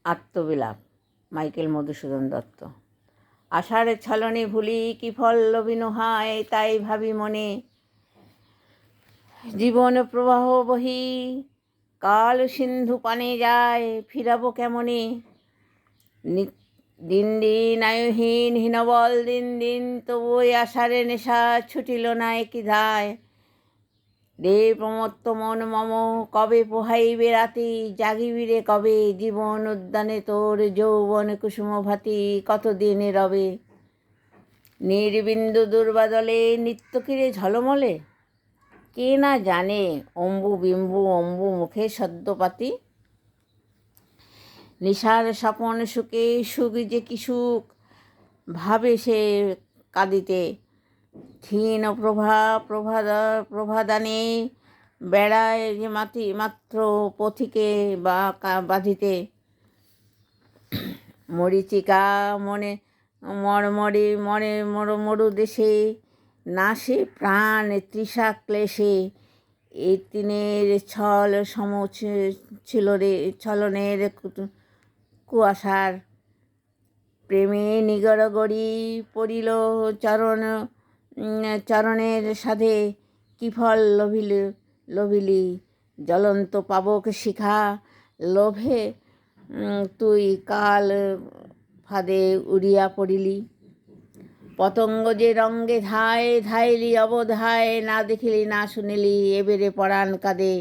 আত্মবিলাপ, Michael Madhusudan Dutta. আষাঢ় ছলনে ভুলি কি পল্লবী নোহায়, তাই ভাবি মনে জীবন প্রবাহ বহি কাল সিন্ধু পানে যায়, ফিরাবো কেমনে। দিন দিন আয়ুহীন হীনবল দিন দিন, তবু ওই আষাঢ়ে নেশা ছুটিল না কি ধায়। রে প্রমত্ত মন মম কবে পোহাইবে রাতি, জাগিবিরে কবে জীবন উদ্যানে তোর যৌবন কুসুম ভাতি, কতদিনে রবে। নির্বিন্দু দুর্বাদলে নিত্যকিরে ঝলমলে, কে না জানে অম্বু বিম্বু অম্বু মুখে সদ্যপাতি। নিশার স্বপন সুখে সুখ যে কি সুখ, ভাবে সে কাঁদিতে। ক্ষীণ প্রভাদানে বেড়ায় যে মাত্র পথিকে বা বাঁধিতে। মরীচিকা মনে মরমরে মরে মরু দেশে, নাশে প্রাণ তৃষা ক্লেশে। এই তিনের ছল ছিল রে ছলনের কুয়াশার। প্রেমে নিগড়গড়ি পড়িল চরণের সাধে, কি ফল লভিলি জ্বলন্ত পাবক শিখা, লোভে তুই কাল ফাঁদে উড়িয়া পড়িলি। পতঙ্গ যে রঙ্গে ধায় ধাইলি অবধায়, না দেখিলি না শুনিলি এবেরে পরাণ কাঁদে।